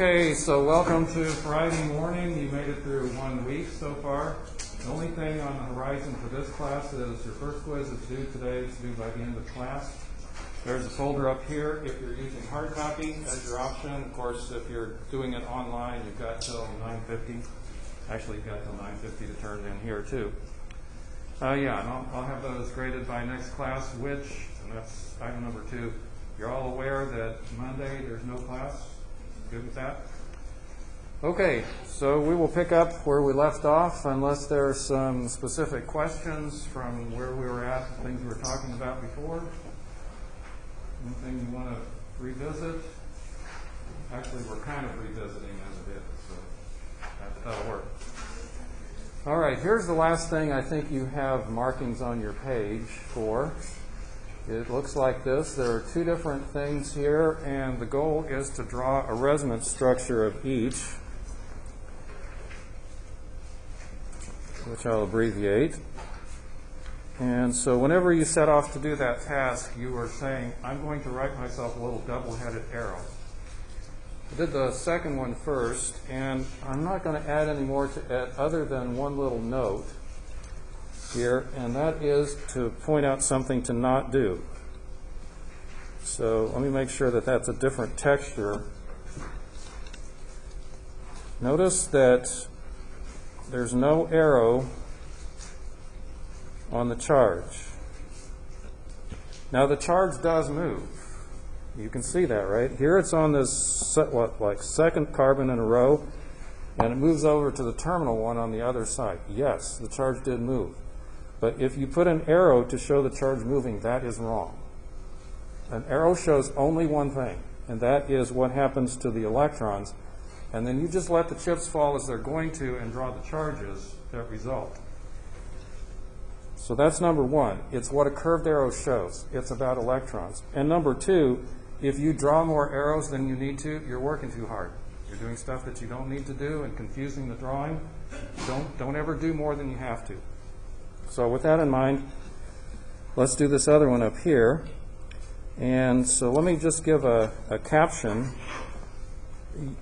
Okay, so welcome to Friday morning. You made it through 1 week so far. The only thing on the horizon for this class is your first quiz is due today. It's due by the end of class. There's a folder up here if you're using hard copy as your option. Of course, if you're doing it online, you've got till 9:50. Actually, you've got till 9:50 to turn it in here too. And I'll have those graded by next class, and that's item number 2. You're all aware that Monday there's no class. Good with that? Okay, so we will pick up where we left off unless there are some specific questions from where we were at, things we were talking about before. Anything you want to revisit? Actually, we're kind of revisiting as it is, so that'll work. All right, here's the last thing I think you have markings on your page for. It looks like this. There are 2 different things here, and the goal is to draw a resonance structure of each, which I'll abbreviate. And so whenever you set off to do that task, you are saying, I'm going to write myself a little double-headed arrow. I did the second one first, and I'm not going to add any more to it other than one little note here, and that is to point out something to not do. So let me make sure that that's a different texture. Notice that there's no arrow on the charge. Now the charge does move. You can see that, right? Here it's on this second carbon in a row, and it moves over to the terminal one on the other side. Yes, the charge did move. But if you put an arrow to show the charge moving, that is wrong. An arrow shows only one thing, and that is what happens to the electrons. And then you just let the chips fall as they're going to and draw the charges that result. So that's number 1. It's what a curved arrow shows. It's about electrons. And number 2, if you draw more arrows than you need to, you're working too hard. You're doing stuff that you don't need to do and confusing the drawing. Don't ever do more than you have to. So with that in mind, let's do this other one up here. And so let me just give a caption.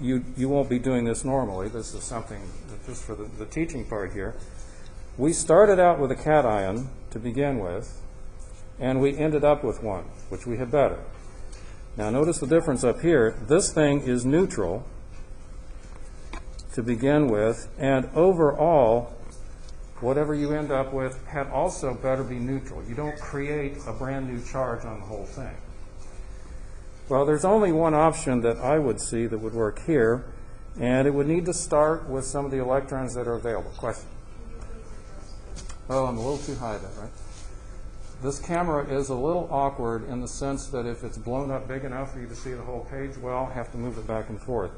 You won't be doing this normally. This is something just for the teaching part here. We started out with a cation to begin with, and we ended up with one, which we had better. Now notice the difference up here. This thing is neutral to begin with, and overall, whatever you end up with had also better be neutral. You don't create a brand new charge on the whole thing. Well, there's only one option that I would see that would work here, and it would need to start with some of the electrons that are available. Question? Oh, I'm a little too high there, right? This camera is a little awkward in the sense that if it's blown up big enough for you to see the whole page, well, I have to move it back and forth.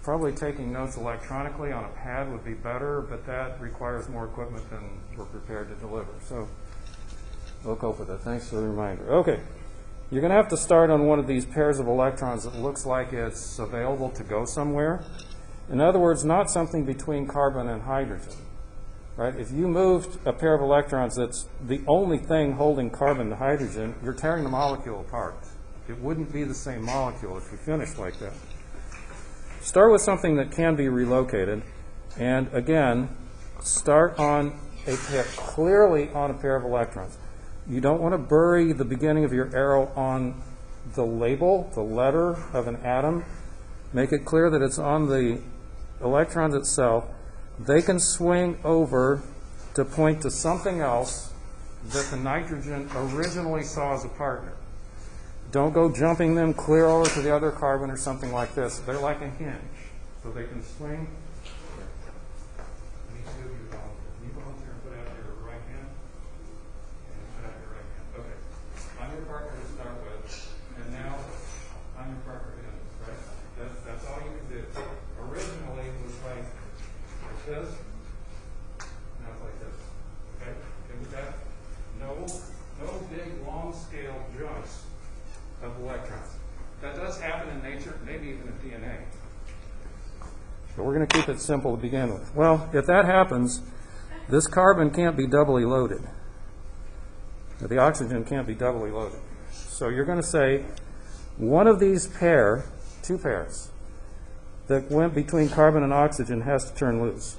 Probably taking notes electronically on a pad would be better, but that requires more equipment than we're prepared to deliver. So we'll cope with it. Thanks for the reminder. Okay. You're going to have to start on one of these pairs of electrons that looks like it's available to go somewhere. In other words, not something between carbon and hydrogen. Right? If you moved a pair of electrons that's the only thing holding carbon to hydrogen, you're tearing the molecule apart. It wouldn't be the same molecule if you finished like that. Start with something that can be relocated, and again, start on clearly on a pair of electrons. You don't want to bury the beginning of your arrow on the label, the letter of an atom. Make it clear that it's on the electrons itself. They can swing over to point to something else that the nitrogen originally saw as a partner. Don't go jumping them clear over to the other carbon or something like this. They're like a hinge, so they can swing. I need 2 of you volunteer. Can you volunteer and put out your right hand? And put out your right hand. Okay. I'm your partner to start with, and now I'm your partner to end, right? That's all you can do. Originally, it was like this. Now it's like this. Okay? Okay with that? No big, long-scale jumps of electrons. That does happen in nature, maybe even in DNA. But we're going to keep it simple to begin with. Well, if that happens, this carbon can't be doubly loaded. The oxygen can't be doubly loaded. So you're going to say one of these pair 2 pairs that went between carbon and oxygen has to turn loose.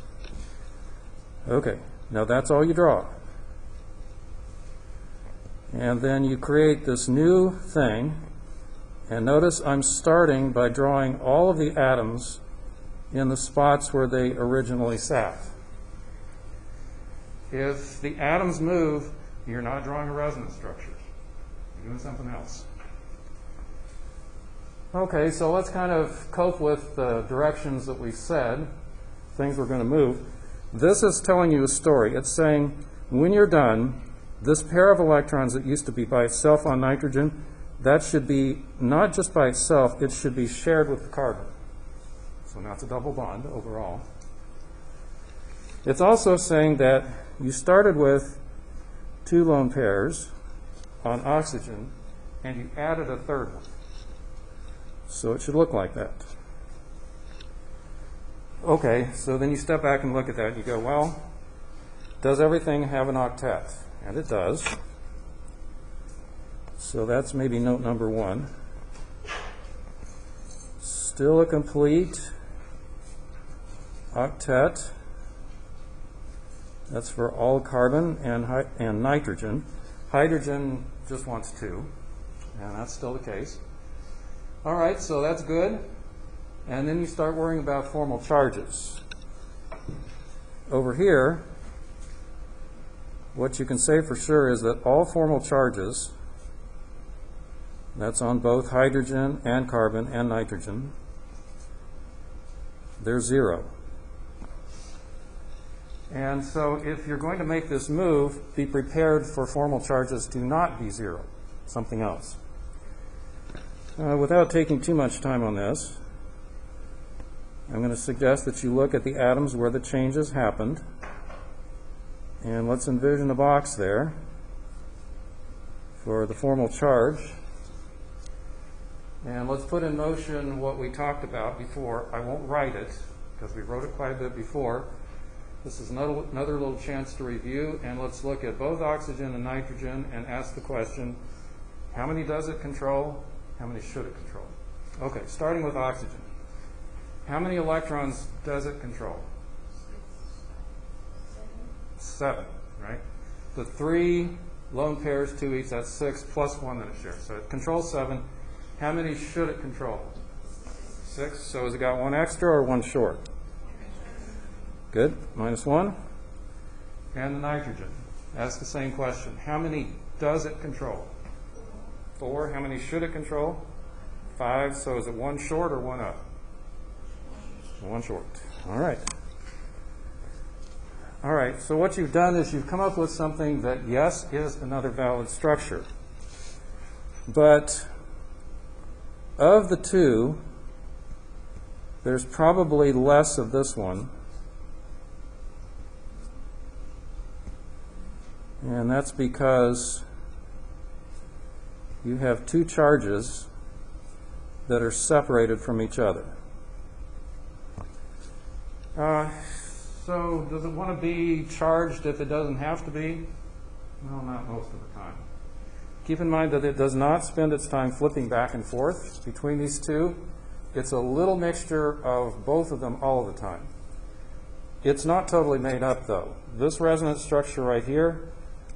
Okay, now that's all you draw. And then you create this new thing, and notice I'm starting by drawing all of the atoms in the spots where they originally sat. If the atoms move, you're not drawing a resonance structure. You're doing something else. Okay, so let's kind of cope with the directions that we said, things we're going to move. This is telling you a story. It's saying, when you're done, this pair of electrons that used to be by itself on nitrogen, that should be not just by itself, it should be shared with the carbon. So now it's a double bond overall. It's also saying that you started with 2 lone pairs on oxygen, and you added a third one. So it should look like that. Okay, so then you step back and look at that, and you go, well, does everything have an octet? And it does. So that's maybe note number 1. Still a complete octet. That's for all carbon and nitrogen. Hydrogen just wants 2, and that's still the case. All right, so that's good. And then you start worrying about formal charges. Over here, what you can say for sure is that all formal charges, that's on both hydrogen and carbon and nitrogen, they're 0. And so if you're going to make this move, be prepared for formal charges to not be 0, something else. Without taking too much time on this, I'm going to suggest that you look at the atoms where the changes happened, and let's envision a box there for the formal charge. And let's put in motion what we talked about before. I won't write it, because we wrote it quite a bit before. This is another little chance to review, and let's look at both oxygen and nitrogen and ask the question, how many does it control? How many should it control? Okay, starting with oxygen. How many electrons does it control? 7, right? The 3 lone pairs, 2 each, that's 6, plus 1 that it shares. So it controls 7. How many should it control? 6. So has it got 1 extra or 1 short? Good. Minus 1. And the nitrogen. Ask the same question. How many does it control? 4. How many should it control? 5. So is it 1 short or 1 up? 1 short. All right. All right. So what you've done is you've come up with something that, yes, is another valid structure. But of the 2, there's probably less of this one. And that's because you have 2 charges that are separated from each other. So does it want to be charged if it doesn't have to be? No, not most of the time. Keep in mind that it does not spend its time flipping back and forth between these 2. It's a little mixture of both of them all the time. It's not totally made up, though. This resonance structure right here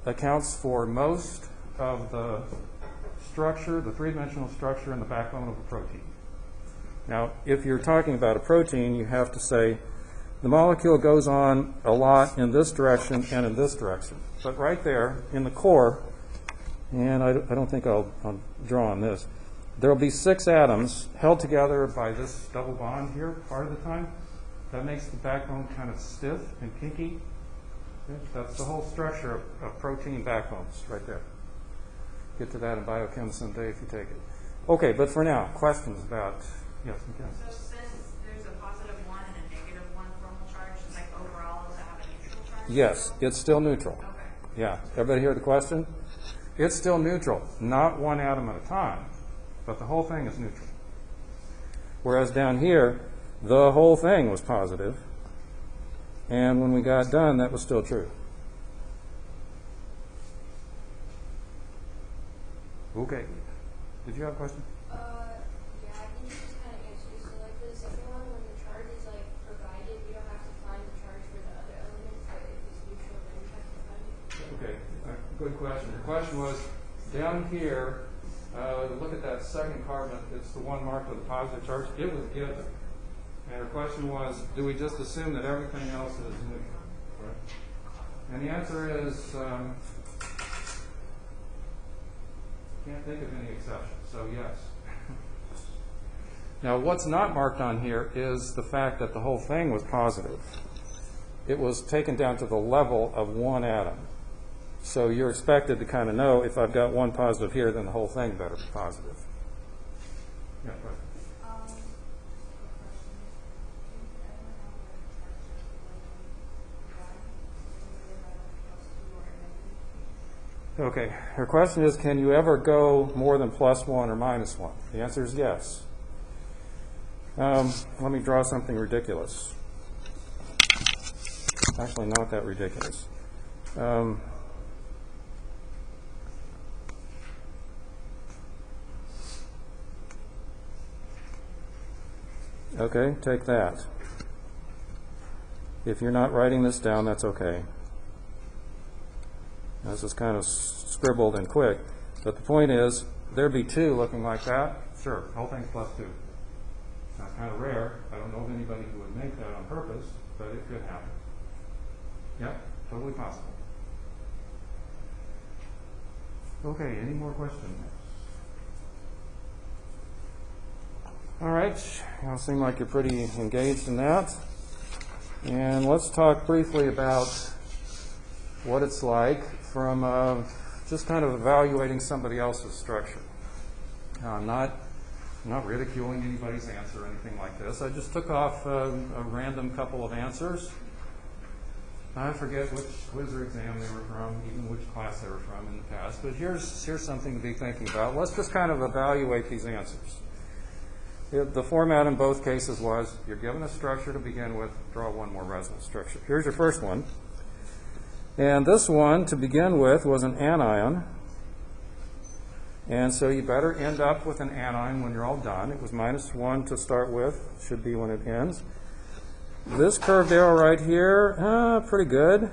accounts for most of the structure, the 3-dimensional structure in the backbone of a protein. Now, if you're talking about a protein, you have to say the molecule goes on a lot in this direction and in this direction. But right there in the core, and I don't think I'll draw on this, there will be 6 atoms held together by this double bond here part of the time. That makes the backbone kind of stiff and kinky. Okay? That's the whole structure of protein backbones right there. Get to that in biochem someday if you take it. Okay, but for now, questions about, yes, McKenna. So since there's a positive 1 and a negative 1 formal charge, like overall, does it have a neutral charge? Yes, it's still neutral. Okay. Yeah. Everybody hear the question? It's still neutral. Not 1 atom at a time, but the whole thing is neutral. Whereas down here, the whole thing was positive, and when we got done, that was still true. Okay. Did you have a question? Yeah, I think you just kind of Okay, good question. The question was, down here, look at that second carbon, it's the one marked with a positive charge, it was given. And her question was, do we just assume that everything else is neutral? Right? And the answer is, can't think of any exceptions, so yes. Now, what's not marked on here is the fact that the whole thing was positive. It was taken down to the level of one atom. So you're expected to kind of know, if I've got one positive here, then the whole thing better be positive. Yeah, go ahead. Okay, her question is, can you ever go more than +1 or -1? The answer is yes. Let me draw something ridiculous. Actually, not that ridiculous. Okay, take that. If you're not writing this down, that's okay. This is kind of scribbled and quick, but the point is, there'd be 2 looking like that. Sure, the whole thing's +2. Now, kind of rare. I don't know of anybody who would make that on purpose, but it could happen. Yep, totally possible. Okay, any more questions? All right, you seem like you're pretty engaged in that. And let's talk briefly about what it's like from just kind of evaluating somebody else's structure. I'm not ridiculing anybody's answer or anything like this. I just took off a random couple of answers. I forget which quiz or exam they were from, even which class they were from in the past. But here's something to be thinking about. Let's just kind of evaluate these answers. The format in both cases was, you're given a structure to begin with, draw one more resonance structure. Here's your first one. And this one, to begin with, was an anion. And so you better end up with an anion when you're all done. It was -1 to start with. Should be when it ends. This curved arrow right here, pretty good.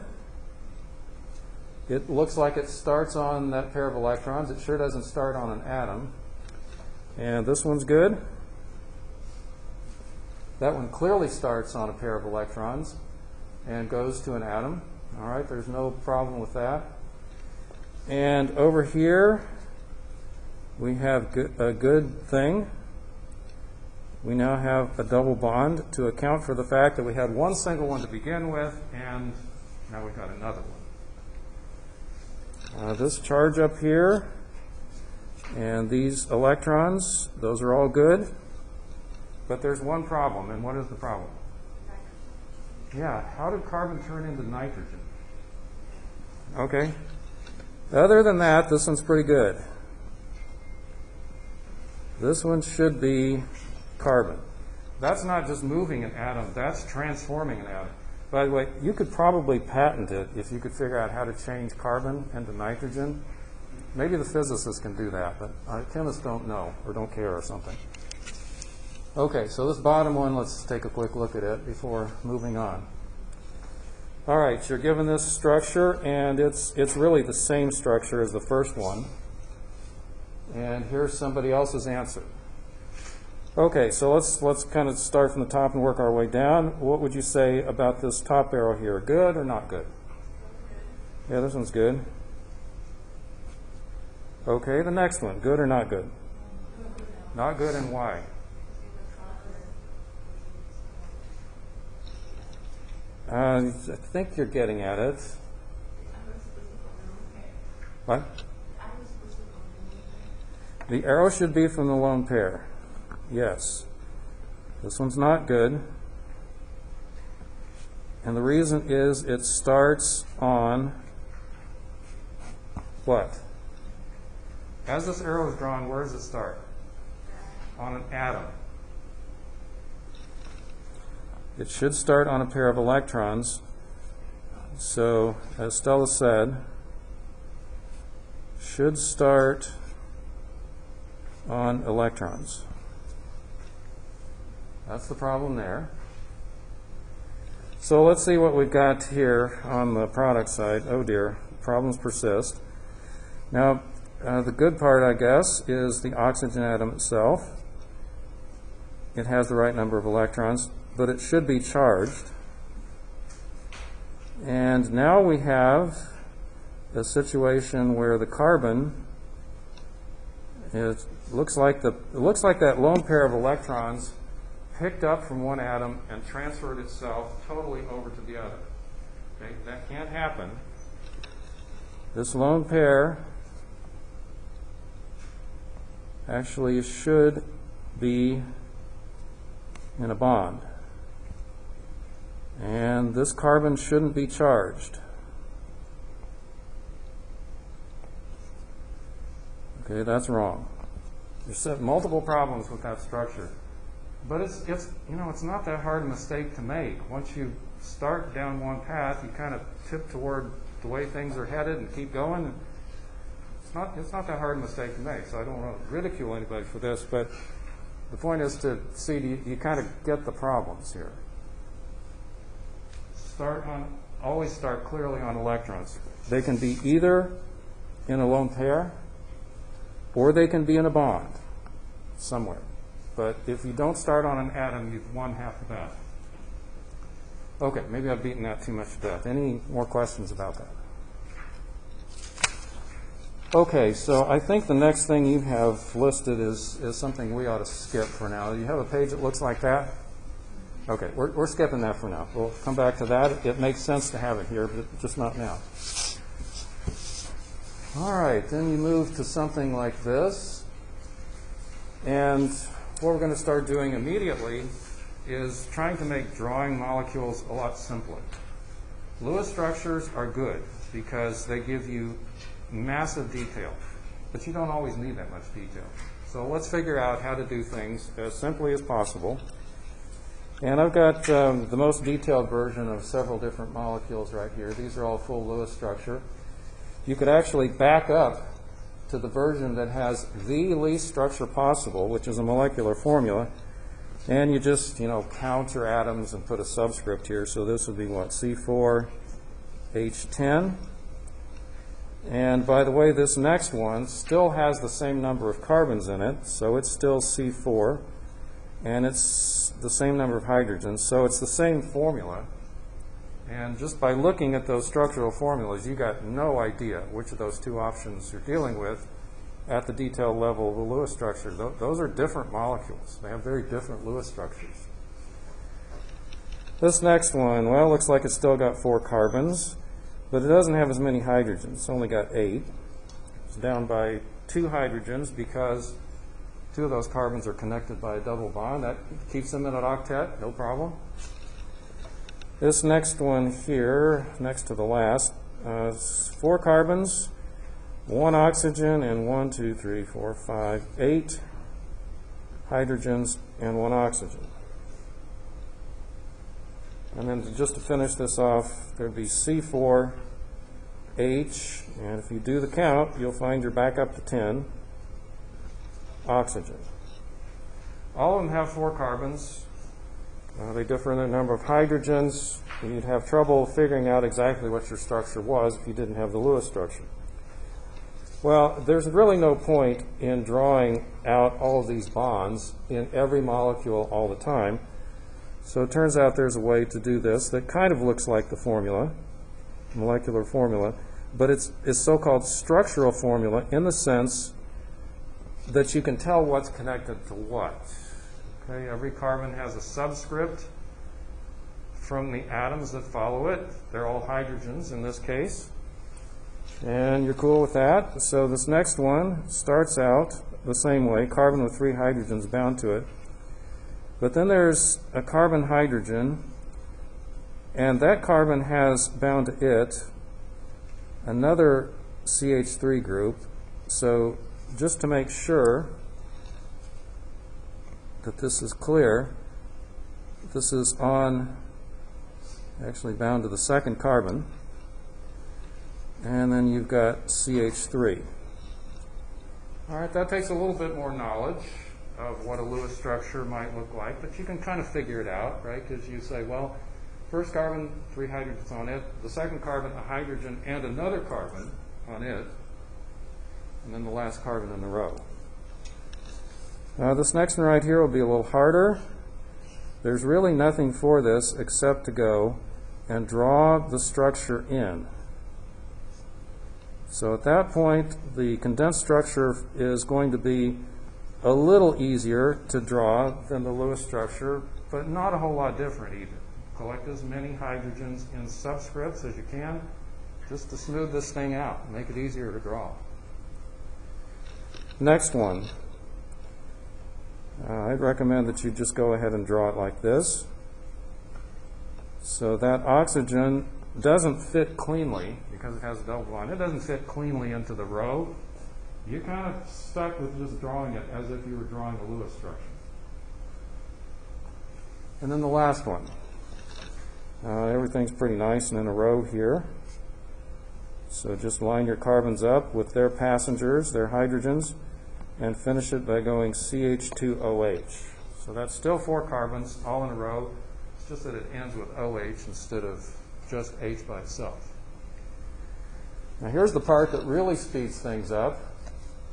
It looks like it starts on that pair of electrons. It sure doesn't start on an atom. And this one's good. That one clearly starts on a pair of electrons and goes to an atom. All right, there's no problem with that. And over here, we have a good thing. We now have a double bond to account for the fact that we had one single one to begin with, and now we've got another one. This charge up here and these electrons, those are all good. But there's one problem, and what is the problem? Yeah, how did carbon turn into nitrogen? Okay. Other than that, this one's pretty good. This one should be carbon. That's not just moving an atom, that's transforming an atom. By the way, you could probably patent it if you could figure out how to change carbon into nitrogen. Maybe the physicists can do that, but chemists don't know or don't care or something. Okay, so this bottom one, let's take a quick look at it before moving on. All right, you're given this structure, and it's really the same structure as the first one. And here's somebody else's answer. Okay, so let's kind of start from the top and work our way down. What would you say about this top arrow here? Good or not good? Yeah, this one's good. Okay, the next one, good or not good? Not good, and why? I think you're getting at it. What? The arrow should be from the lone pair. Yes. This one's not good. And the reason is it starts on what? As this arrow is drawn, where does it start? On an atom. It should start on a pair of electrons. So, as Stella said, should start on electrons. That's the problem there. So let's see what we've got here on the product side. Oh dear, problems persist. Now, the good part, I guess, is the oxygen atom itself. It has the right number of electrons, but it should be charged. And now we have a situation where the carbon looks like that lone pair of electrons picked up from one atom and transferred itself totally over to the other. Okay? That can't happen. This lone pair actually should be in a bond. And this carbon shouldn't be charged. Okay, that's wrong. There's multiple problems with that structure. But it's not that hard a mistake to make. Once you start down one path, you kind of tip toward the way things are headed and keep going. It's not that hard a mistake to make, so I don't want to ridicule anybody for this, but the point is to see, you kind of get the problems here. Always start clearly on electrons. They can be either in a lone pair, or they can be in a bond somewhere. But if you don't start on an atom, you've won half the battle. Okay, maybe I've beaten that too much to death. Any more questions about that? Okay, so I think the next thing you have listed is something we ought to skip for now. You have a page that looks like that? Okay, we're skipping that for now. We'll come back to that. It makes sense to have it here, but just not now. All right, then you move to something like this. And what we're going to start doing immediately is trying to make drawing molecules a lot simpler. Lewis structures are good because they give you massive detail, but you don't always need that much detail. So let's figure out how to do things as simply as possible. And I've got the most detailed version of several different molecules right here. These are all full Lewis structure. You could actually back up to the version that has the least structure possible, which is a molecular formula, and you just, count your atoms and put a subscript here. So this would be what? C4H10. And by the way, this next one still has the same number of carbons in it, so it's still C4, and it's the same number of hydrogens, so it's the same formula. And just by looking at those structural formulas, you got no idea which of those two options you're dealing with at the detailed level of the Lewis structure. Those are different molecules. They have very different Lewis structures. This next one, well, looks like it's still got 4 carbons, but it doesn't have as many hydrogens. It's only got 8. It's down by 2 hydrogens because 2 of those carbons are connected by a double bond. That keeps them in an octet, no problem. This next one here, next to the last, 4 carbons, 1 oxygen, and 1, 2, 3, 4, 5, 8 hydrogens and 1 oxygen. And then just to finish this off, there'd be C4H, and if you do the count, you'll find you're back up to 10 oxygen. All of them have 4 carbons. They differ in the number of hydrogens. You'd have trouble figuring out exactly what your structure was if you didn't have the Lewis structure. Well, there's really no point in drawing out all of these bonds in every molecule all the time. So it turns out there's a way to do this that kind of looks like the formula, molecular formula, but it's so-called structural formula in the sense that you can tell what's connected to what. Okay, every carbon has a subscript from the atoms that follow it. They're all hydrogens in this case. And you're cool with that. So this next one starts out the same way, carbon with 3 hydrogens bound to it. But then there's a carbon hydrogen, and that carbon has bound to it another CH3 group. So just to make sure that this is clear, this is actually bound to the second carbon, and then you've got CH3. All right, that takes a little bit more knowledge of what a Lewis structure might look like, but you can kind of figure it out, right? Because you say, well, first carbon, 3 hydrogens on it. The second carbon, a hydrogen and another carbon on it. And then the last carbon in the row. This next one right here will be a little harder. There's really nothing for this except to go and draw the structure in. So at that point, the condensed structure is going to be a little easier to draw than the Lewis structure, but not a whole lot different either. Collect as many hydrogens in subscripts as you can, just to smooth this thing out, make it easier to draw. Next one. I'd recommend that you just go ahead and draw it like this. So that oxygen doesn't fit cleanly, because it has a double bond, it doesn't fit cleanly into the row. You're kind of stuck with just drawing it as if you were drawing a Lewis structure. And then the last one. Everything's pretty nice and in a row here. So just line your carbons up with their passengers, their hydrogens, and finish it by going CH2OH. So that's still 4 carbons all in a row. It's just that it ends with OH instead of just H by itself. Now here's the part that really speeds things up,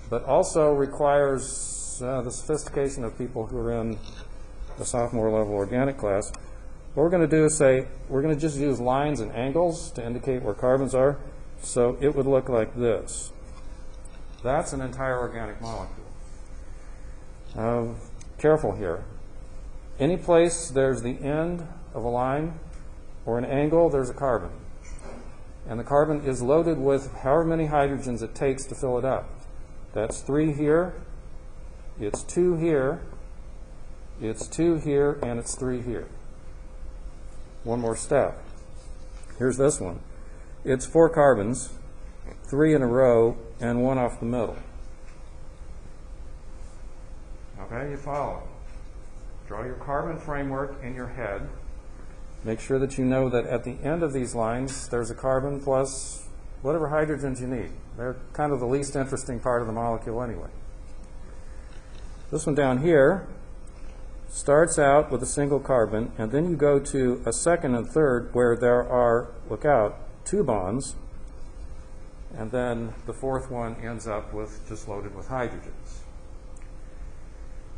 but also requires the sophistication of people who are in the sophomore level organic class. What we're going to do is say, we're going to just use lines and angles to indicate where carbons are. So it would look like this. That's an entire organic molecule. Careful here. Any place there's the end of a line or an angle, there's a carbon. And the carbon is loaded with however many hydrogens it takes to fill it up. That's 3 here, it's 2 here, it's 2 here, and it's 3 here. One more step. Here's this one. It's 4 carbons, 3 in a row, and 1 off the middle. Okay, you follow. Draw your carbon framework in your head. Make sure that you know that at the end of these lines, there's a carbon plus whatever hydrogens you need. They're kind of the least interesting part of the molecule anyway. This one down here starts out with a single carbon, and then you go to a second and third where there are, look out, 2 bonds, and then the fourth one ends up with just loaded with hydrogens.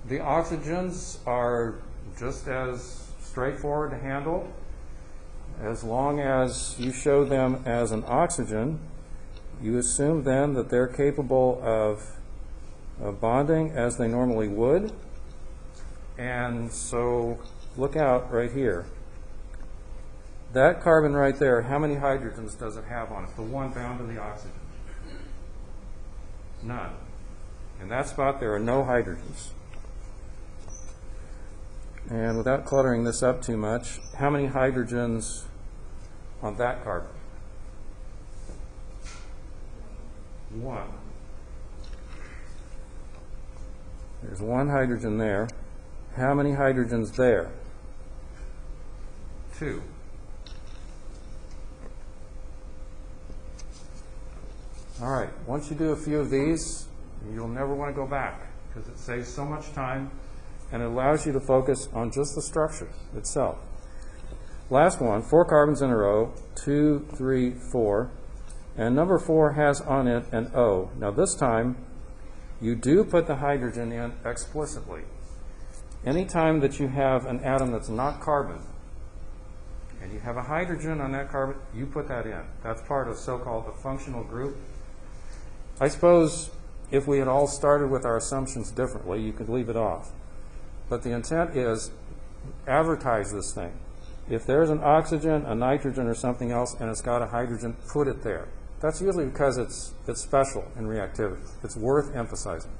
The oxygens are just as straightforward to handle. As long as you show them as an oxygen, you assume then that they're capable of bonding as they normally would. And so look out right here. That carbon right there, how many hydrogens does it have on it? The one bound to the oxygen? None. In that spot, there are no hydrogens. And without cluttering this up too much, how many hydrogens on that carbon? 1. There's 1 hydrogen there. How many hydrogens there? 2. All right, once you do a few of these, you'll never want to go back because it saves so much time and it allows you to focus on just the structure itself. Last one, 4 carbons in a row, 2, 3, 4, and number 4 has on it an O. Now this time, you do put the hydrogen in explicitly. Anytime that you have an atom that's not carbon, and you have a hydrogen on that carbon, you put that in. That's part of so-called a functional group. I suppose if we had all started with our assumptions differently, you could leave it off. But the intent is advertise this thing. If there's an oxygen, a nitrogen, or something else, and it's got a hydrogen, put it there. That's usually because it's special in reactivity. It's worth emphasizing.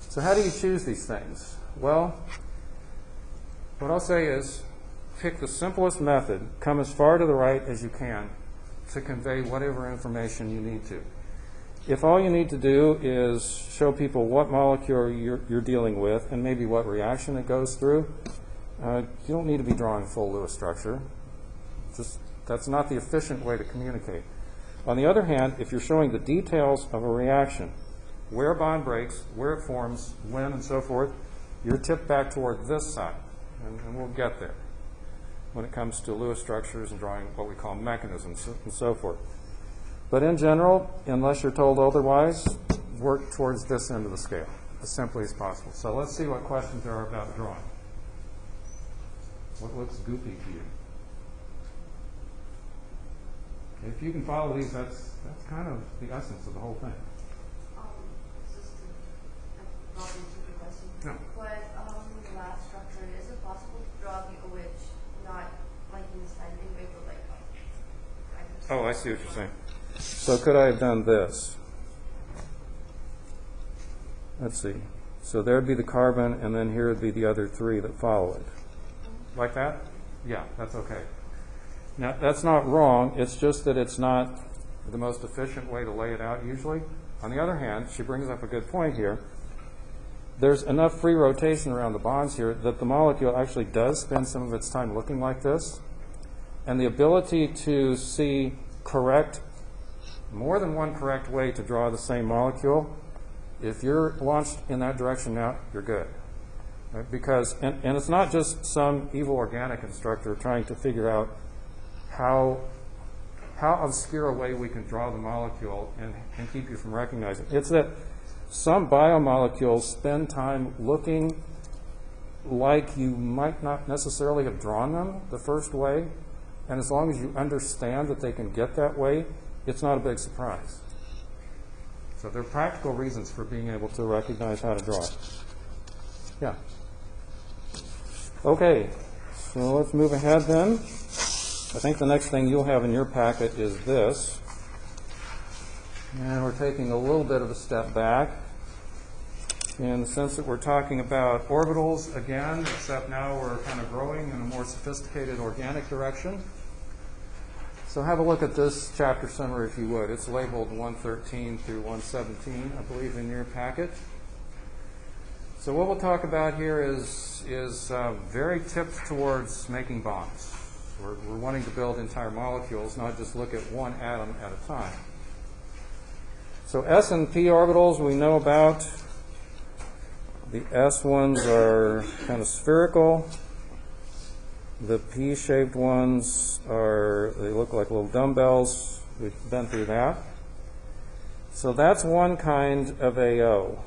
So how do you choose these things? Well, what I'll say is pick the simplest method, come as far to the right as you can to convey whatever information you need to. If all you need to do is show people what molecule you're dealing with and maybe what reaction it goes through, you don't need to be drawing full Lewis structure. That's not the efficient way to communicate. On the other hand, if you're showing the details of a reaction, where a bond breaks, where it forms, when, and so forth, you're tipped back toward this side, and we'll get there. when it comes to Lewis structures and drawing what we call mechanisms and so forth. But in general, unless you're told otherwise, work towards this end of the scale as simply as possible. So let's see what questions there are about drawing. What looks goofy to you? If you can follow these, that's kind of the essence of the whole thing. It's just a not a stupid question. No. But the last structure, is it possible to draw the OH not like in the standing way, but like Oh, I see what you're saying. So could I have done this? Let's see. So there'd be the carbon, and then here would be the other three that follow it. Like that? Yeah, that's okay. Now, that's not wrong. It's just that it's not the most efficient way to lay it out usually. On the other hand, she brings up a good point here. There's enough free rotation around the bonds here that the molecule actually does spend some of its time looking like this. And the ability to see more than one correct way to draw the same molecule, if you're launched in that direction now, you're good. Right? Because, and it's not just some evil organic instructor trying to figure out how obscure a way we can draw the molecule and keep you from recognizing it. It's that some biomolecules spend time looking like you might not necessarily have drawn them the first way, and as long as you understand that they can get that way, it's not a big surprise. So there are practical reasons for being able to recognize how to draw it. Yeah. Okay, so let's move ahead then. I think the next thing you'll have in your packet is this. And we're taking a little bit of a step back in the sense that we're talking about orbitals again, except now we're kind of growing in a more sophisticated organic direction. So have a look at this chapter summary if you would. It's labeled 113 through 117, I believe, in your packet. So what we'll talk about here is very tipped towards making bonds. We're wanting to build entire molecules, not just look at one atom at a time. So S and P orbitals we know about. The S ones are kind of spherical. The P-shaped ones they look like little dumbbells. We've been through that. So that's one kind of AO.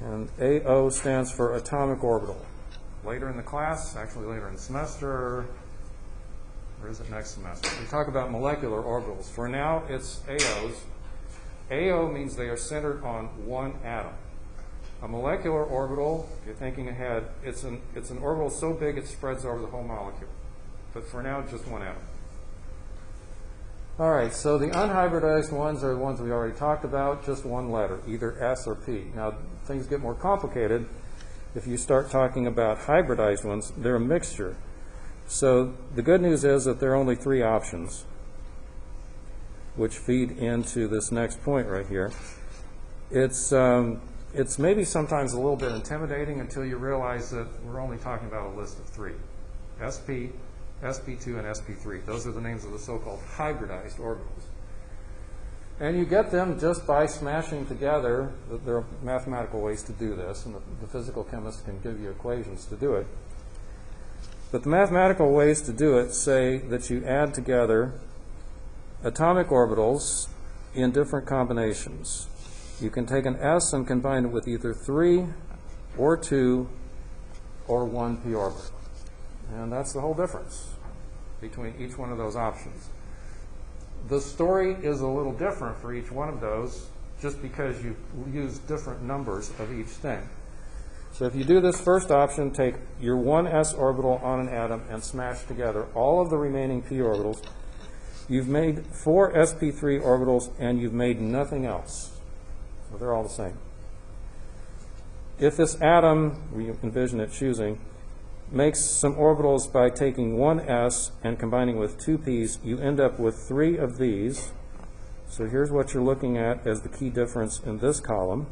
And AO stands for atomic orbital. Later in the class, actually later in the semester, or is it next semester? We talk about molecular orbitals. For now, it's AOs. AO means they are centered on one atom. A molecular orbital, if you're thinking ahead, it's an orbital so big it spreads over the whole molecule. But for now, just one atom. All right, so the unhybridized ones are the ones we already talked about, just one letter, either S or P. Now, things get more complicated. If you start talking about hybridized ones, they're a mixture. So the good news is that there are only three options, which feed into this next point right here. It's maybe sometimes a little bit intimidating until you realize that we're only talking about a list of three: SP, SP2, and SP3. Those are the names of the so-called hybridized orbitals. And you get them just by smashing together. There are mathematical ways to do this, and the physical chemist can give you equations to do it. But the mathematical ways to do it say that you add together atomic orbitals in different combinations. You can take an S and combine it with either 3 or 2 or 1 p orbital. And that's the whole difference between each one of those options. The story is a little different for each one of those just because you use different numbers of each thing. So if you do this first option, take your 1s orbital on an atom and smash together all of the remaining p orbitals, you've made 4 sp3 orbitals and you've made nothing else. So they're all the same. If this atom, we envision it choosing, makes some orbitals by taking 1s and combining with 2 p's, you end up with 3 of these. So here's what you're looking at as the key difference in this column,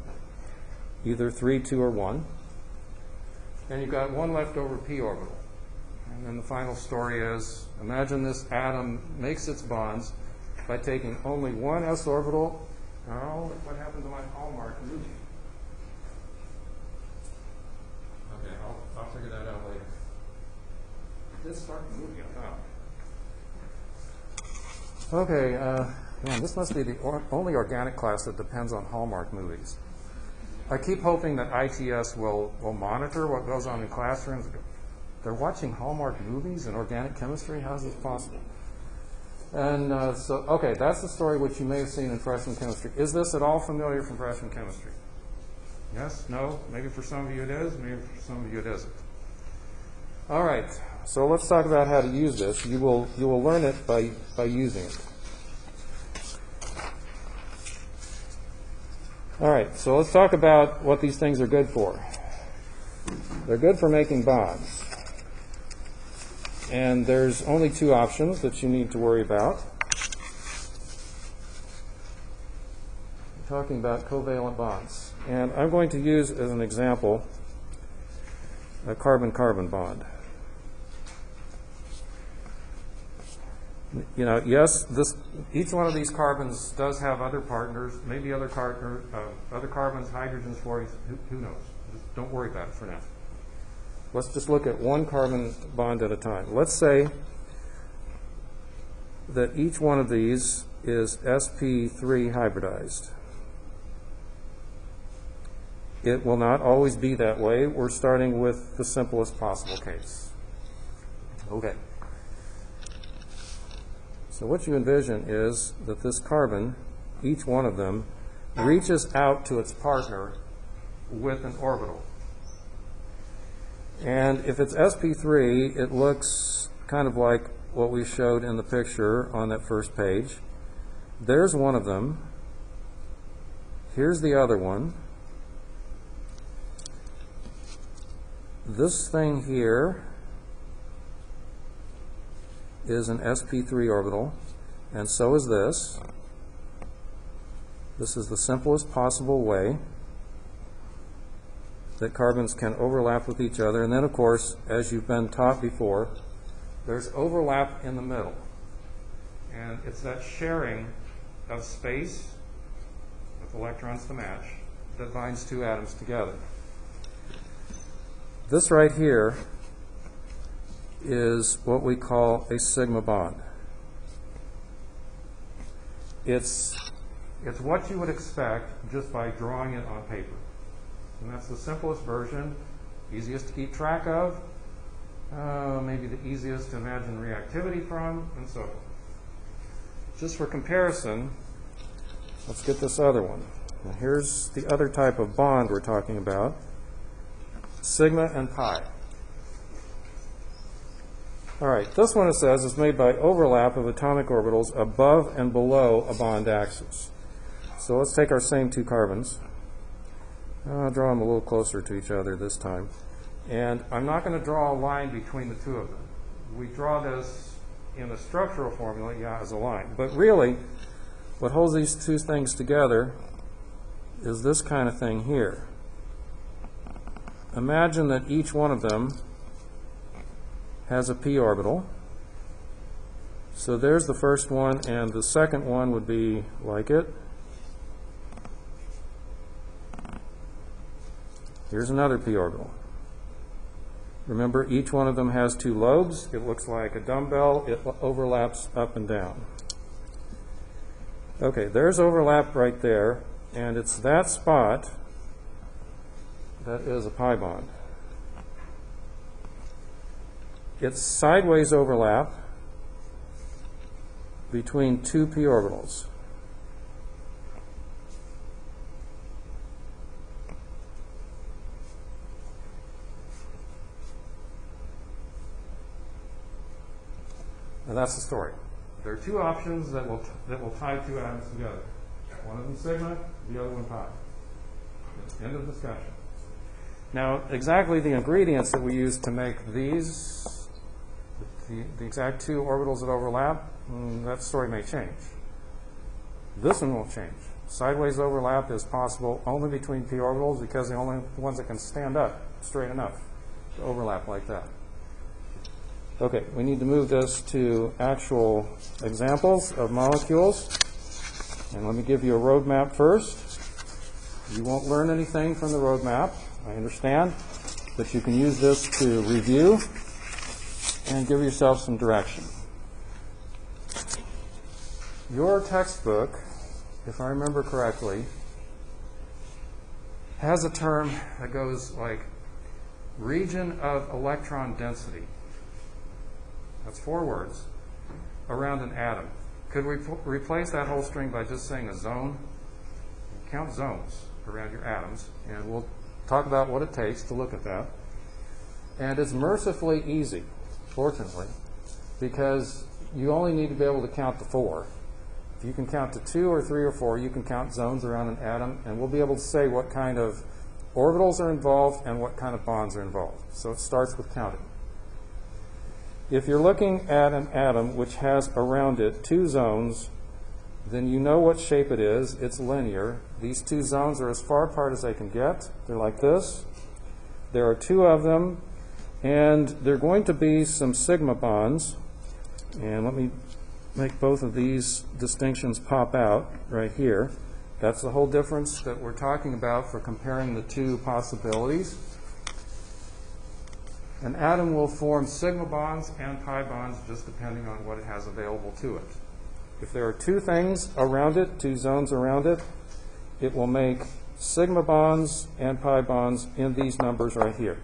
either 3, 2, or 1. And you've got one leftover p orbital. And then the final story is, imagine this atom makes its bonds by taking only one s orbital. Oh, look what happened to my hallmark movie. Okay, I'll figure that out later. just start the movie? Oh. Okay, man, this must be the only organic class that depends on Hallmark movies. I keep hoping that ITS will monitor what goes on in classrooms. They're watching Hallmark movies in organic chemistry? How is this possible? And okay, that's the story which you may have seen in freshman chemistry. Is this at all familiar from freshman chemistry? Yes? No? Maybe for some of you it is, maybe for some of you it isn't. All right, so let's talk about how to use this. You will learn it by using it. All right, so let's talk about what these things are good for. They're good for making bonds. And there's only two options that you need to worry about. We're talking about covalent bonds. And I'm going to use as an example a carbon-carbon bond. You know, yes, each one of these carbons does have other partners, maybe other carbons, hydrogens, fluorines, who knows? Just don't worry about it for now. Let's just look at one carbon bond at a time. Let's say that each one of these is sp3 hybridized. It will not always be that way. We're starting with the simplest possible case. Okay. So what you envision is that this carbon, each one of them, reaches out to its partner with an orbital. And if it's sp3, it looks kind of like what we showed in the picture on that first page. There's one of them. Here's the other one. This thing here is an sp3 orbital, and so is this. This is the simplest possible way that carbons can overlap with each other. And then, of course, as you've been taught before, there's overlap in the middle. And it's that sharing of space with electrons to match that binds two atoms together. This right here is what we call a sigma bond. It's what you would expect just by drawing it on paper. And that's the simplest version, easiest to keep track of, maybe the easiest to imagine reactivity from, and so forth. Just for comparison, let's get this other one. Now here's the other type of bond we're talking about, sigma and pi. All right, this one, it says, is made by overlap of atomic orbitals above and below a bond axis. So let's take our same two carbons. I'll draw them a little closer to each other this time. And I'm not going to draw a line between the two of them. We draw this in the structural formula, yeah, as a line. But really, what holds these two things together is this kind of thing here. Imagine that each one of them has a p orbital. So there's the first one, and the second one would be like it. Here's another p orbital. Remember, each one of them has two lobes. It looks like a dumbbell. It overlaps up and down. Okay, there's overlap right there, and it's that spot that is a pi bond. It's sideways overlap between two p orbitals. And that's the story. There are two options that will tie two atoms together. One of them sigma, the other one pi. End of discussion. Now, exactly the ingredients that we use to make these, the exact two orbitals that overlap, that story may change. This one won't change. Sideways overlap is possible only between p orbitals because the only ones that can stand up straight enough to overlap like that. Okay, we need to move this to actual examples of molecules. And let me give you a roadmap first. You won't learn anything from the roadmap, I understand, but you can use this to review and give yourself some direction. Your textbook, if I remember correctly, has a term that goes like region of electron density. That's 4 words around an atom. Could we replace that whole string by just saying a zone? Count zones around your atoms, and we'll talk about what it takes to look at that. And it's mercifully easy, fortunately, because you only need to be able to count to 4. If you can count to 2 or 3 or 4, you can count zones around an atom, and we'll be able to say what kind of orbitals are involved and what kind of bonds are involved. So it starts with counting. If you're looking at an atom which has around it 2 zones, then you know what shape it is. It's linear. These 2 zones are as far apart as they can get. They're like this. There are 2 of them, and there are going to be some sigma bonds. And let me make both of these distinctions pop out right here. That's the whole difference that we're talking about for comparing the 2 possibilities. An atom will form sigma bonds and pi bonds just depending on what it has available to it. If there are 2 things around it, 2 zones around it, it will make sigma bonds and pi bonds in these numbers right here.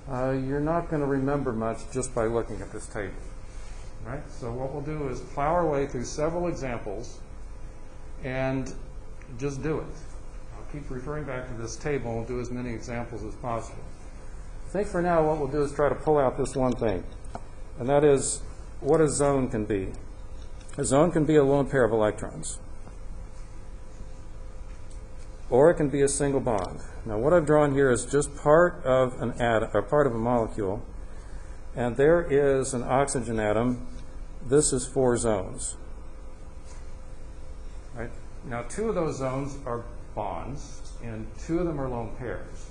You're not going to remember much just by looking at this table. Right? So what we'll do is plow our way through several examples and just do it. I'll keep referring back to this table and do as many examples as possible. I think for now what we'll do is try to pull out this one thing, and that is what a zone can be. A zone can be a lone pair of electrons, or it can be a single bond. Now what I've drawn here is just part of an atom, or part of a molecule, and there is an oxygen atom. This is 4 zones. Right? Now 2 of those zones are bonds, and 2 of them are lone pairs.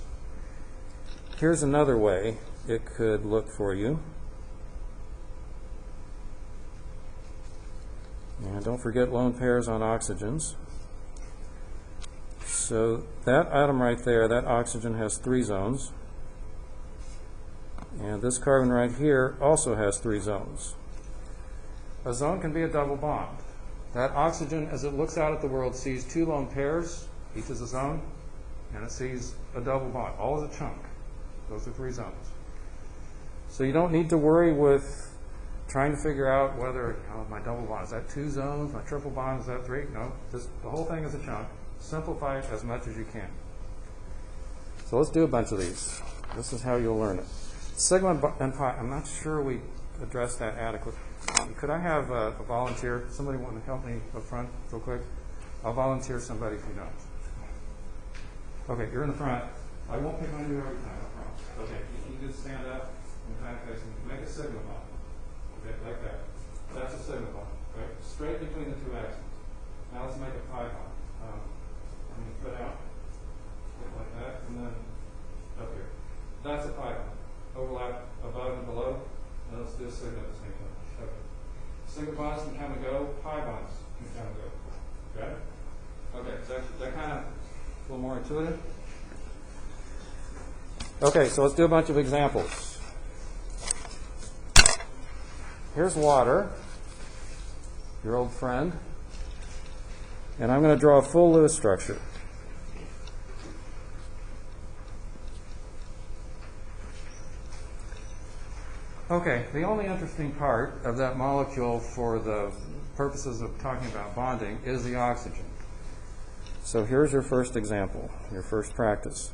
Here's another way it could look for you. And don't forget lone pairs on oxygens. So that atom right there, that oxygen has 3 zones. And this carbon right here also has 3 zones. A zone can be a double bond. That oxygen, as it looks out at the world, sees 2 lone pairs, each is a zone, and it sees a double bond, all as a chunk. Those are 3 zones. So you don't need to worry with trying to figure out whether my double bond, is that 2 zones, my triple bond, is that 3? No, just the whole thing is a chunk. Simplify it as much as you can. So let's do a bunch of these. This is how you'll learn it. Sigma and pi, I'm not sure we addressed that adequately. Could I have a volunteer? Somebody want to help me up front real quick? I'll volunteer somebody if you don't. Okay, you're in the front. I won't pick on you every time, I promise. Okay, you just stand up and kind of face me. Make a sigma bond. Okay, like that. That's a sigma bond, right? Straight between the 2 axes. Now let's make a pi bond. I'm going to put out, like that, and then up here. That's a pi bond. Overlap above and below, and let's do a sigma at the same time. Okay. Sigma bonds can come and go, pi bonds can come and go. Got it? Okay, so that kind of a little more intuitive. Okay, so let's do a bunch of examples. Here's water, your old friend, and I'm going to draw a full Lewis structure. Okay, the only interesting part of that molecule for the purposes of talking about bonding is the oxygen. So here's your first example, your first practice.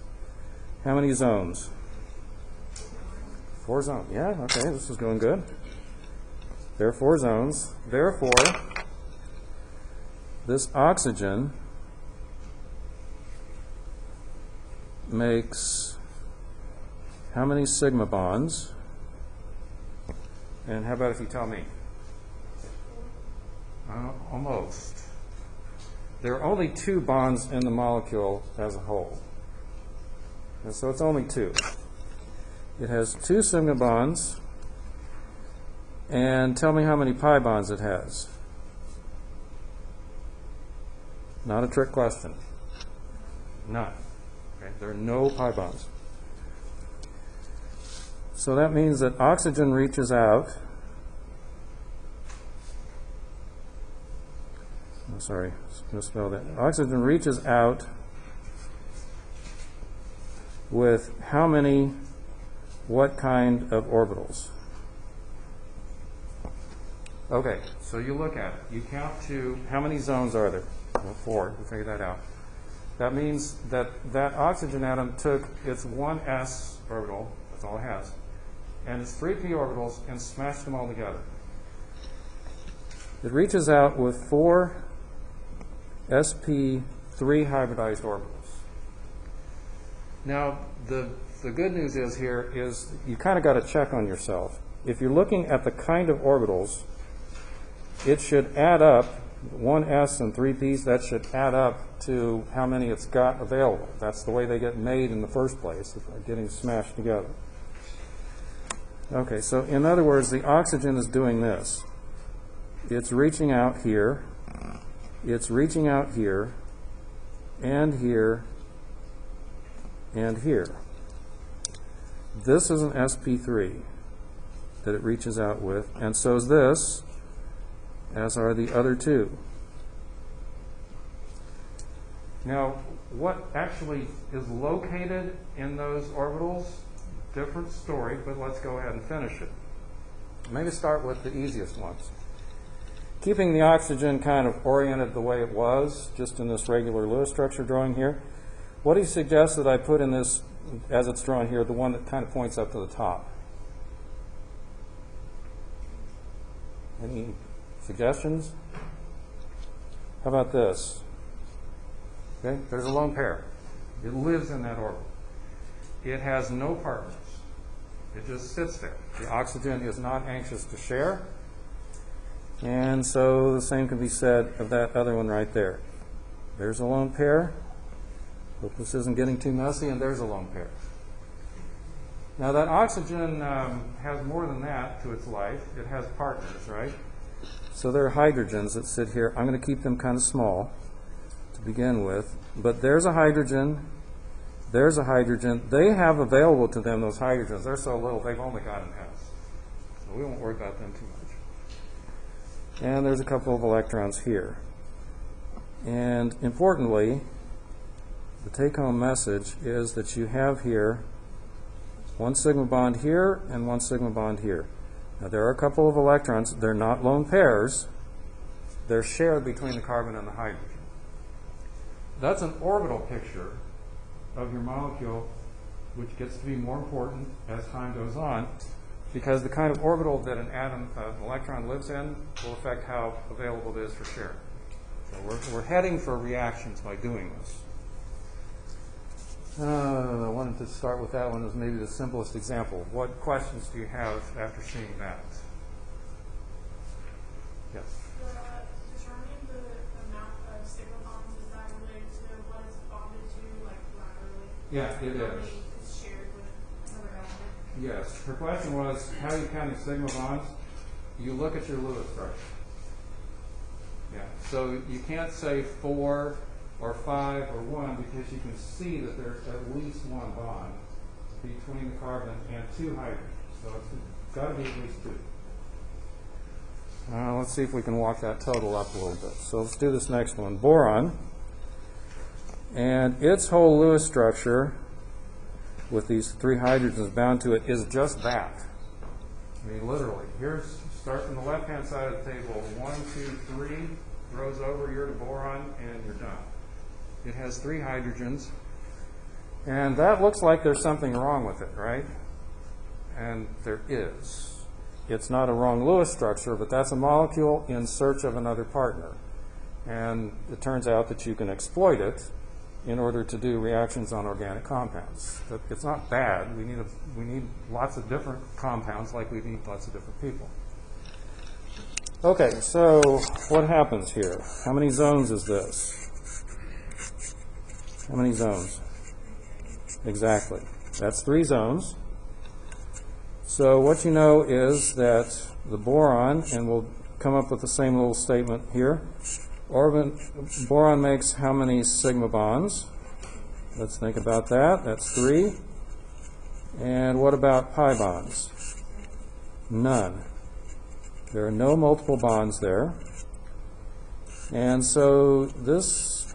How many zones? 4 zones. Yeah, okay, this is going good. There are 4 zones. Therefore, this oxygen makes how many sigma bonds? And how about if you tell me? Almost. There are only 2 bonds in the molecule as a whole. And so it's only 2. It has 2 sigma bonds. And tell me how many pi bonds it has. Not a trick question. None. Okay? There are no pi bonds. So that means that oxygen reaches out. I'm sorry, misspelled that. Oxygen reaches out with how many, what kind of orbitals? Okay, so you look at it. You count to, how many zones are there? Well, 4, we figured that out. That means that that oxygen atom took its 1s orbital, that's all it has, and its 3p orbitals and smashed them all together. It reaches out with 4 sp3 hybridized orbitals. Now, the good news is here is you kind of got to check on yourself. If you're looking at the kind of orbitals, it should add up, 1s and 3p's, that should add up to how many it's got available. That's the way they get made in the first place, by getting smashed together. Okay, so in other words, the oxygen is doing this. It's reaching out here, it's reaching out here, and here, and here. This is an sp3 that it reaches out with, and so is this, as are the other two. Now, what actually is located in those orbitals, different story, but let's go ahead and finish it. Maybe start with the easiest ones. Keeping the oxygen kind of oriented the way it was, just in this regular Lewis structure drawing here, what do you suggest that I put in this, as it's drawn here, the one that kind of points up to the top? Any suggestions? How about this? Okay, there's a lone pair. It lives in that orbit. It has no partners. It just sits there. The oxygen is not anxious to share. And so the same can be said of that other one right there. There's a lone pair. Hope this isn't getting too messy, and there's a lone pair. Now that oxygen has more than that to its life. It has partners, right? So there are hydrogens that sit here. I'm going to keep them kind of small to begin with. But there's a hydrogen. There's a hydrogen. They have available to them those hydrogens. They're so little, they've only got an S. So we won't worry about them too much. And there's a couple of electrons here. And importantly, the take-home message is that you have here one sigma bond here and one sigma bond here. Now there are a couple of electrons. They're not lone pairs. They're shared between the carbon and the hydrogen. That's an orbital picture of your molecule, which gets to be more important as time goes on, because the kind of orbital that an atom, an electron lives in will affect how available it is for sharing. So we're heading for reactions by doing this. I wanted to start with that one as maybe the simplest example. What questions do you have after seeing that? Yes? Determining the amount of sigma bonds, is that related to what it's bonded to, like laterally? Yeah, it How is. many it's shared with another element? Yes. Her question was, how are you counting sigma bonds? You look at your Lewis structure. Yeah. So you can't say 4 or 5 or 1 because you can see that there's at least one bond between the carbon and 2 hydrogens. So it's got to be at least 2. Let's see if we can walk that total up a little bit. So let's do this next one. Boron. And its whole Lewis structure with these 3 hydrogens bound to it is just that. I mean, literally. Here's, start from the left-hand side of the table. 1, 2, 3 rows over, you're to boron, and you're done. It has 3 hydrogens. And that looks like there's something wrong with it, right? And there is. It's not a wrong Lewis structure, but that's a molecule in search of another partner. And it turns out that you can exploit it in order to do reactions on organic compounds. It's not bad. We need lots of different compounds like we need lots of different people. Okay, so what happens here? How many zones is this? How many zones? Exactly. That's 3 zones. So what you know is that the boron, and we'll come up with the same little statement here, boron makes how many sigma bonds? Let's think about that. That's 3. And what about pi bonds? None. There are no multiple bonds there. And so this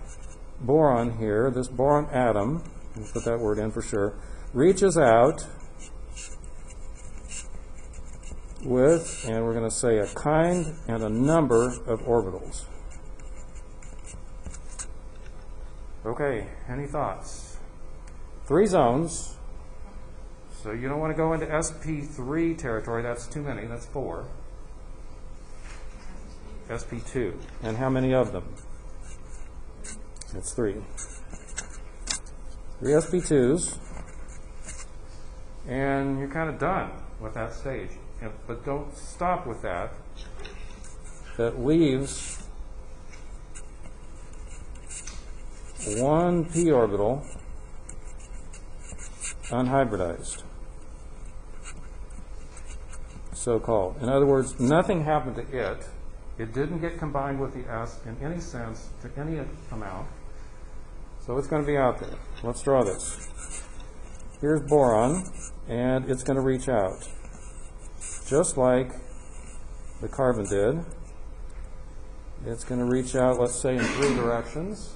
boron here, this boron atom, we'll put that word in for sure, reaches out with, and we're going to say, a kind and a number of orbitals. Okay, any thoughts? 3 zones. So you don't want to go into sp3 territory. That's too many. That's 4. sp2. And how many of them? That's 3. 3 sp2s. And you're kind of done with that stage. But don't stop with that. That leaves 1 p orbital unhybridized, so-called. In other words, nothing happened to it. It didn't get combined with the S in any sense to any amount. So it's going to be out there. Let's draw this. Here's boron, and it's going to reach out, just like the carbon did. It's going to reach out, let's say, in 3 directions.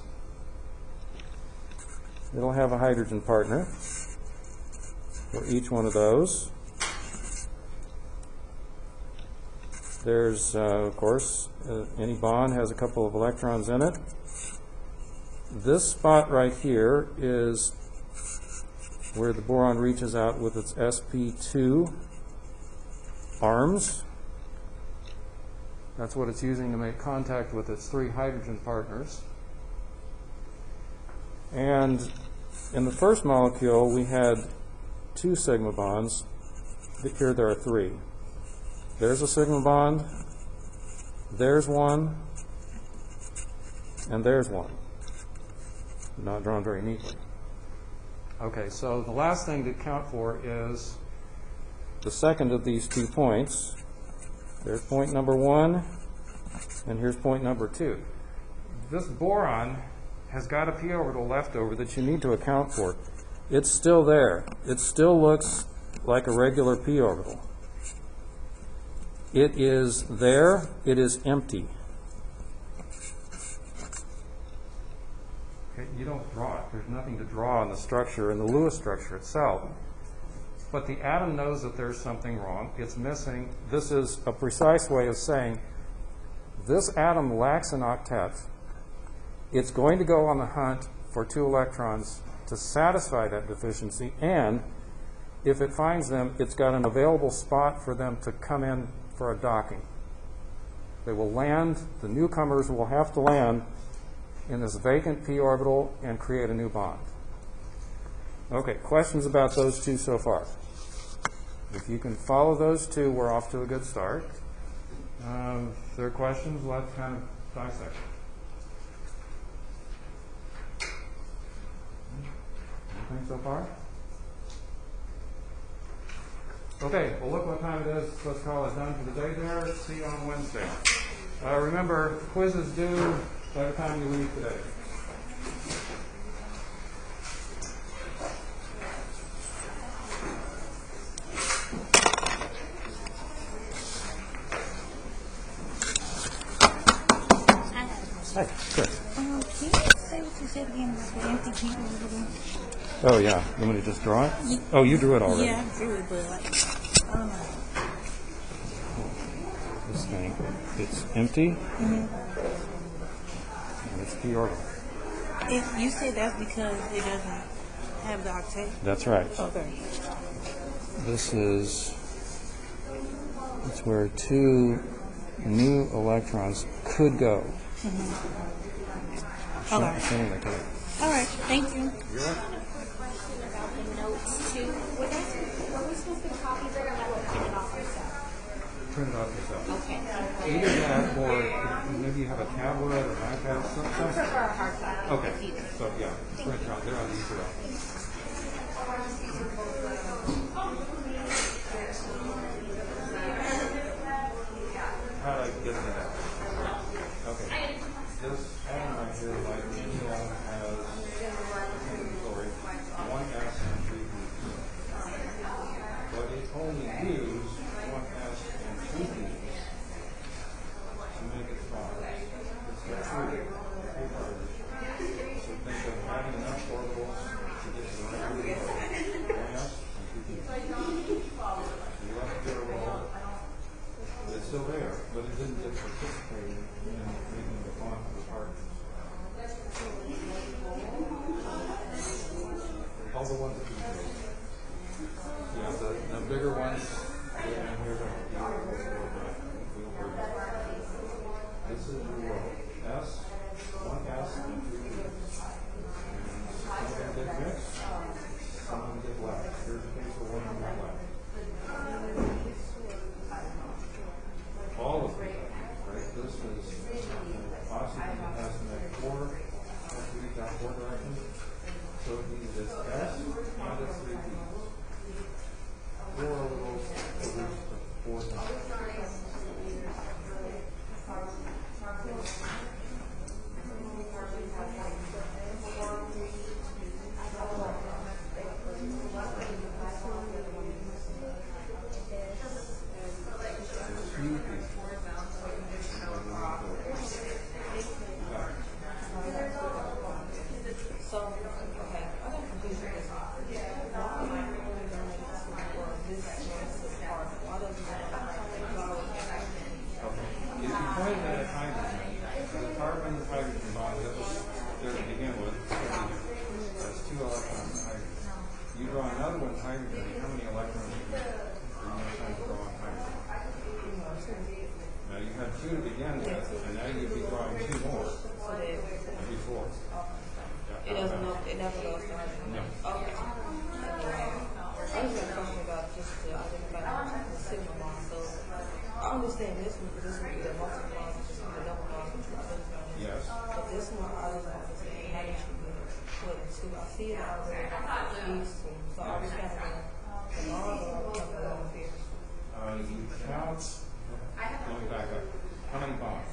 It'll have a hydrogen partner for each one of those. There's, of course, any bond has a couple of electrons in it. This spot right here is where the boron reaches out with its sp2 arms. That's what it's using to make contact with its 3 hydrogen partners. And in the first molecule, we had 2 sigma bonds. Here there are 3. There's a sigma bond, there's one, and there's one. Not drawn very neatly. Okay, so the last thing to count for is the second of these 2 points. There's point number 1, and here's point number 2. This boron has got a p orbital left over that you need to account for. It's still there. It still looks like a regular p orbital. It is there. It is empty. Okay, you don't draw it. There's nothing to draw in the structure, in the Lewis structure itself. But the atom knows that there's something wrong. It's missing. This is a precise way of saying this atom lacks an octet. It's going to go on the hunt for 2 electrons to satisfy that deficiency, and if it finds them, it's got an available spot for them to come in for a docking. They will land, the newcomers will have to land in this vacant p orbital and create a new bond. Okay, questions about those 2 so far? If you can follow those 2, we're off to a good start. If there are questions, let's kind of dissect. Anything so far? Okay, well, look what time it is. Let's call it done for the day there. See you on Wednesday. Remember, quizzes due by the time you leave today. Hi, sure. Can you say what you said again about the empty p orbital? Oh, yeah. You want me to just draw it? Oh, you drew it already. Yeah, I drew it, but like, I don't know. This thing, it's empty, and it's p orbital. You said that's because it doesn't have the octet? That's right. Okay. This is, it's where 2 new electrons could go. Okay. Showing the code. All right. Thank you. You're welcome. About the notes too. Were we supposed to copy there or like print it off yourself? Print it off yourself. Okay. Either that, or maybe you have a tablet or an iPad, I something. prefer a hard copy. Okay, so yeah, print it out. They're on the easy How do I get to that? Okay. This atom right here, like any atom, has 1 S and 3 groups. all the ones that you do. Yeah, the bigger ones, and here's a this is your row. S, one S, and two B's. Some of them get mixed, some of them get left. Here's a case for one on the left. All of them, right? This is oxygen that has to make four, has to reach out four directions. So it needs this S and its three B's. Four orbitals to reach the fourth one. Two to begin with, and now you'd be drawing two more before. It doesn't know, it never goes to her. No. Okay. I was just talking about just to identify the signal line. So I understand this one, because this would be a multiple line, just be a double line, which I understand. Yes. But this one, I don't understand how you should be put into. I see it already. These two. So I was kind of going over here. You count, let me back up. How many bonds?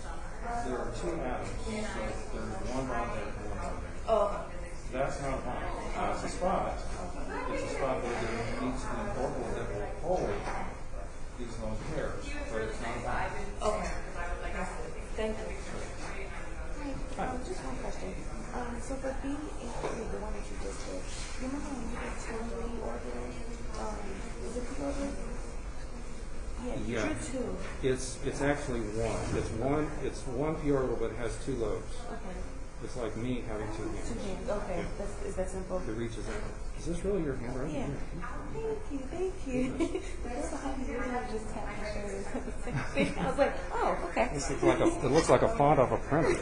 There are two atoms, so there's one bond there and one bond there. Oh. That's not a bond. It's a spot. It's a spot where there needs an orbital that will hold these lone pairs, but it's not a bond. Okay. Thank you. Hi, just one question. So for B and Q, the one that you just did, you remember when you did 2 and 3 orbitals? Is it 2 orbitals? Yeah, Yeah. 2. It's actually one. It's one p orbital, but it has two lobes. Okay. It's like me having two hands. 2 hands. Okay. Yeah. Is that simple? It reaches out. Is this really your handwriting? Yeah. Thank you. That's how you really just tap my shoulder. I was like, oh, okay. It looks like a font off a printer.